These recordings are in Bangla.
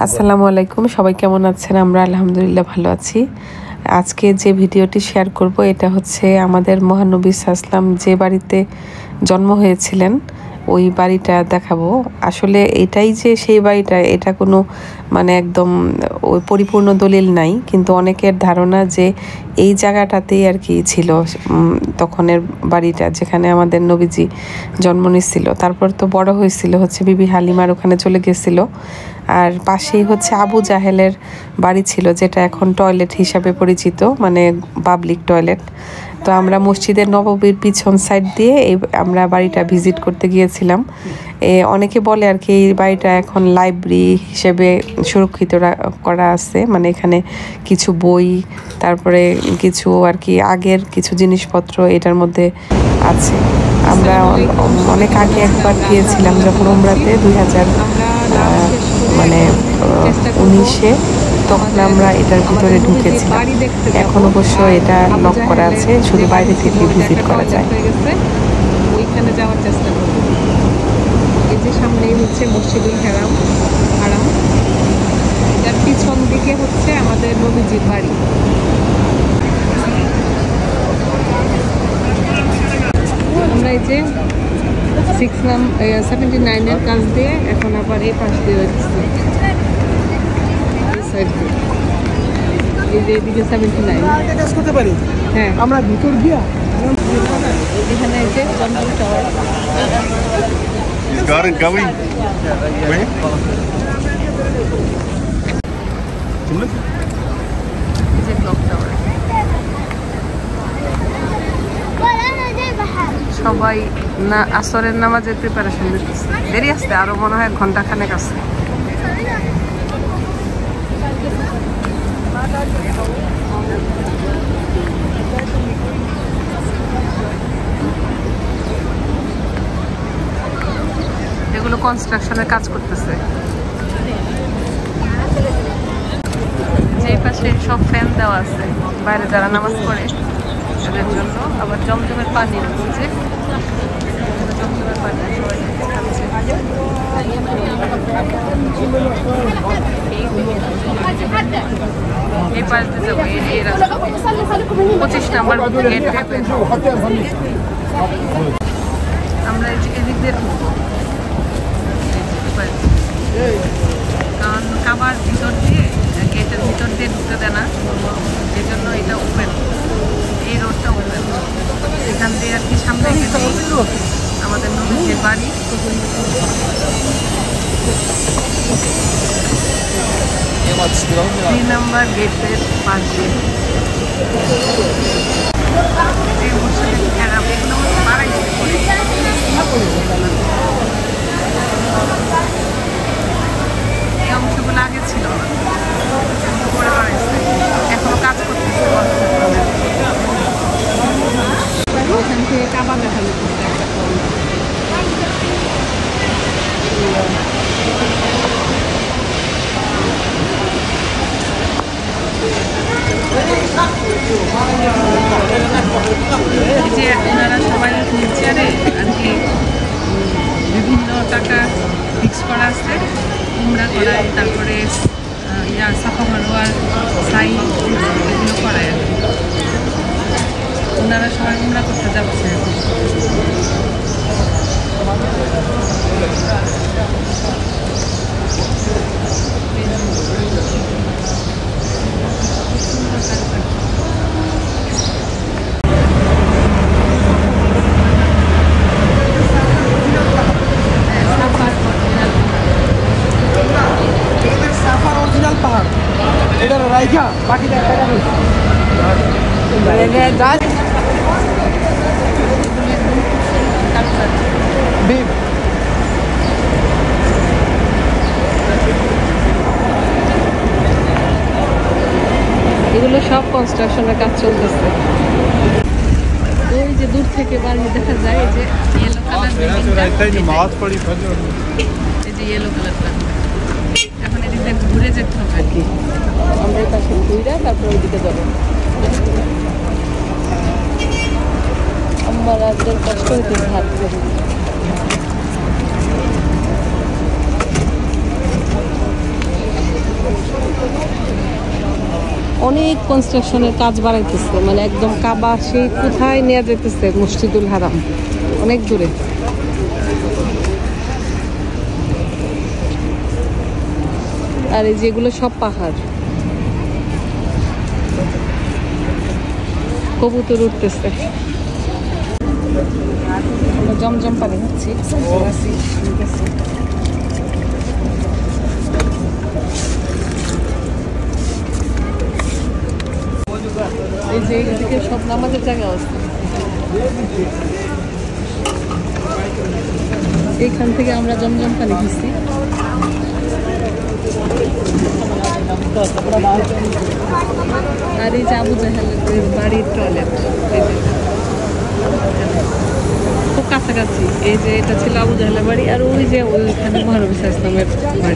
আসসালামু আলাইকুম, সবাই কেমন আছেন? আমরা আলহামদুলিল্লাহ ভালো আছি। আজকে যে ভিডিওটি শেয়ার করব এটা হচ্ছে আমাদের মহানবী সাল্লাল্লাহু যে বাড়িতে জন্ম হয়েছিলেন ওই বাড়িটা দেখাবো। আসলে এটাই যে সেই বাড়িটা, এটা কোনো মানে একদম ওই পরিপূর্ণ দলিল নাই, কিন্তু অনেকের ধারণা যে এই জায়গাটাতেই আর কি ছিল তখনের বাড়িটা, যেখানে আমাদের নবীজি জন্ম নিয়েছিল। তারপর তো বড় হয়েছিল হচ্ছে বিবি হালিমার ওখানে চলে গেছিল। আর পাশেই হচ্ছে আবু জাহেলের বাড়ি ছিল, যেটা এখন টয়লেট হিসাবে পরিচিত, মানে পাবলিক টয়লেট। তো আমরা মসজিদের নববীর পিছন সাইড দিয়ে আমরা বাড়িটা ভিজিট করতে গিয়েছিলাম। অনেকে বলে আর কি এই বাড়িটা এখন লাইব্রেরি হিসেবে সুরক্ষিত করা আছে, মানে এখানে কিছু বই, তারপরে কিছু আর কি আগের কিছু জিনিসপত্র এটার মধ্যে আছে। আমরা অনেক আগে একবার গিয়েছিলাম যখন উমরাতে 2019-এ, তখন আমরা এটার ভিতরে ঢুকেছিলাম। এখন অবশ্য এটা লক করা আছে, শুধু বাইরে থেকে ভিজিট করা যায়। ওইখানে যাওয়ার চেষ্টা করব। এই যে সামনেই হচ্ছে মসজিদুল হারাম, এটার পিছন দিকে হচ্ছে আমাদের নবীজির বাড়ি। আমরা এই যে 79-এর কাছ দিয়ে এখন আবার এই পাশ দিয়ে যাচ্ছি, এই যে এদিকে 79। হ্যাঁ, আমরা ভিতর গিয়া এখানে এই যে জঙ্গল টাওয়ার। সবাই না আসরের নামাজের প্রিপারেশন নিতেছে, দেরি আসতে আরো মনে হয় ঘন্টাখানেক আছে। এগুলো কনস্ট্রাকশনের কাজ করতেছে। যে পাশে সব ফ্যান দেওয়া আছে বাইরে যারা নামাজ পড়ে তাদের জন্য। আবার জমজমের পানি হচ্ছে, জমজমের পানি সবাই খাচ্ছে। এই পাশ দিয়ে যাবো, এই রাস্তা 25 নম্বর গেট। আমরা এদিক দিয়ে ঢুকবো, কারণ কাবার ভিতর দিয়ে গেটের ভিতর দিয়ে ঢুকতে দেয় না, এই জন্য এটা ওপেন, এই রোডটা ওপেন। এখান দিয়ে আর কি সামনে গেলে আমাদের নবীজির বাড়ি। 3 নম্বর গেটের পাশ দিয়ে এই মসজিদের ঘেরাও, এগুলো বাড়াইছে করে। এই অংশগুলো আগে ছিল না, করে বাড়াইছে, এখনো কাজ করতেছে। ওখান থেকে কাবা দেখা যেতেছে একটা কল। যে আপনারা সবাই হুইলচেয়ারে আর কি বিভিন্ন টাকা ফিক্স করা আছে, উমরা করায়, তারপরে সাফা মারওয়ার সাই এগুলো করায় আর কি। ওনারা সবাই উমরা করতে যাচ্ছে। এগুলো সব কনস্ট্রাকশনের কাজ চলতেছে। ওই যে দূর থেকে বাড়ি দেখা যায়, এই যে ইয়েলো কালার বিল্ডিংটা, এই যে ইয়েলো কালারটা। এখন এদিকে ঘুরে যেতে হবে আর কি, আমরা এই পাশে ঘুরে তারপর ওইদিকে যাবো। আমরা রাতের কষ্ট হইতে ভাত করি। অনেক কনস্ট্রাকশনের কাজ বাড়াইতেছে, মানে একদম কাবা সেই কোথায় নিয়ে যেতেছে, মসজিদুল হারাম অনেক দূরে। আর এই যেগুলো সব পাহাড়, কবুতর উঠতেছে। আমরা জমজম পানি খাচ্ছি। এই যে এদিকে সব নামাজের জায়গা আছে, এইখান থেকে আমরা জমজম পানি খাচ্ছি। আর এই যে আবু জাহেলের বাড়ির টয়লেট খুব কাছাকাছি। এই যে এটা ছিল আবু জাহেলের বাড়ি, আর ওই যে ওইখানে মহানবী সাল্লাল্লাহু আলাইহি ওয়াসাল্লামের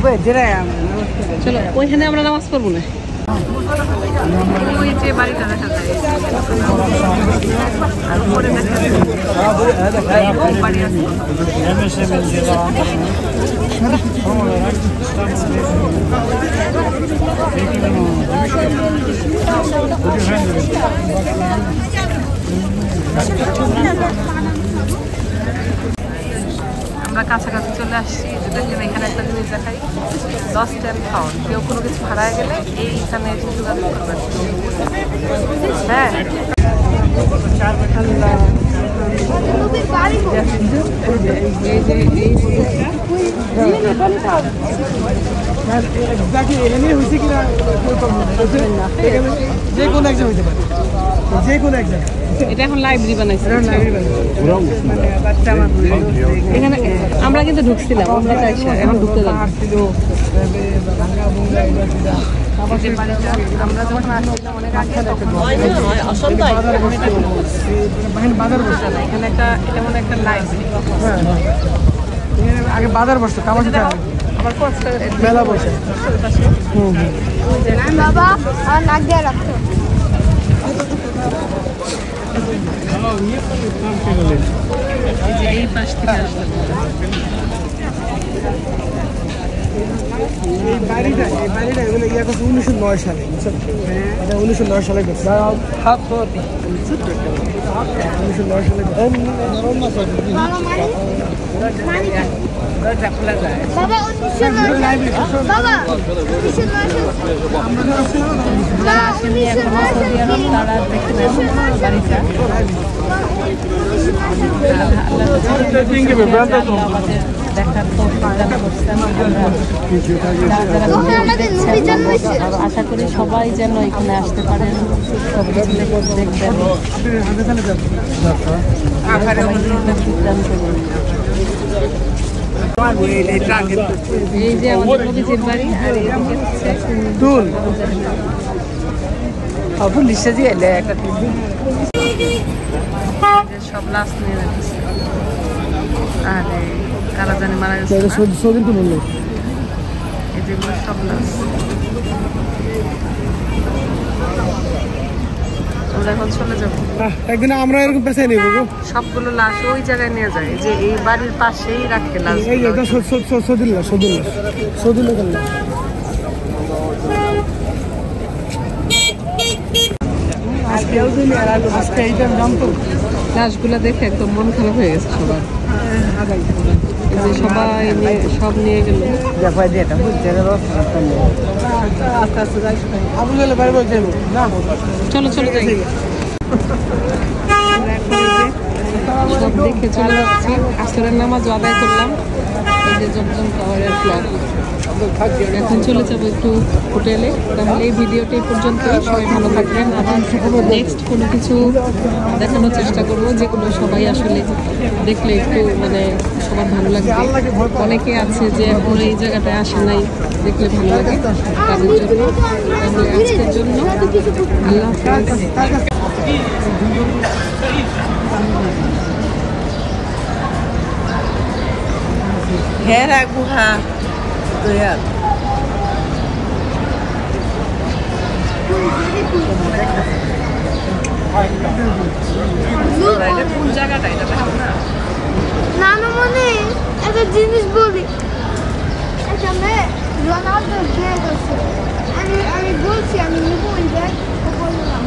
বাড়ি। চলো ওইখানে আমরা নামাজ পড়বো না। ওই যে বাড়িটা দেখা যায়, আর উপরে দেখা যায় বাড়ি আছে। আমরা কাছাকাছি চলে আসছি। দেখেন এখানে একটা জিনিস দেখাই, 10 পাউন্ড। কেউ কোনো কিছু হারায় গেলে এইখানে এসে যোগাযোগ করবেন। হ্যাঁ এটা এখন লাইব্রেরি বানাইছে। এখানে আমরা কিন্তু ঢুকছিলাম, আমরা এখন ঢুকতে যাবো। আমরা যখন আসছিলাম অনেক আগে, এখানে একটা এটা মনে একটা লাইব্রেরি, আগে বাজার বসতো, আবার মেলা বসে। বাবা আমার নাক দিয়ে রাখতো। এই পাশ থেকে আসলাম। এই বাড়িটা এগুলো ইয়া করছে 1909 সালে, বুঝছেন? 1909 সালে করছে। 1909 সালে বাবা 1909 বাবা 1909 তারা দেখতে বাড়িটা আশা করি সবাই যেন এখানে আসতে পারেন, সব কিছু দেখবেন। এই যে আমাদের নবীজির বাড়ি, আর এদিকে হচ্ছে টুল সব লাশ নিয়ে যাচ্ছে। আর কারা জানি মারা গেছে, সদিন তো বললো এই যেগুলো সব লাশ। আমরা এখন চলে যাবো। একদিন আমরা এরকম পেছাই নেব, সবগুলো লাশ ওই জায়গায় নিয়ে যায়, যে এই বাড়ির পাশেই রাখে লাশ। লাশগুলো দেখে একদম মন খারাপ হয়ে গেছে সবার, যে সবাই সব নিয়ে গেল। চলো চলো যাই, সব দেখে চলে যাচ্ছি। আসরের নামাজও আদায় করলাম। এই যে জমজম টাওয়ারের ব্লগ। এখন চলে যাবো একটু হোটেলে। তাহলে এই ভিডিওটি পর্যন্তই। সবাই ভালো থাকবেন। আবার নেক্সট কোনো কিছু দেখানোর চেষ্টা করবো, যেগুলো সবাই আসলে দেখলে একটু মানে সবার ভালো লাগবে। অনেকে আছে যে এখন এই জায়গাটায় আসে নাই, দেখলে ভালো লাগে তাদের জন্য। তাহলে আজকের জন্য আল্লাহ হাফেজ। Hera guha doyal. কোন জায়গাটা এটা দেখো না? নানু মনে একটা জিনিস বলি, এখানে রোনালদো দিয়ে গেছে আমি বলছি আমি নিবো ওই ব্যাগ ও বললো না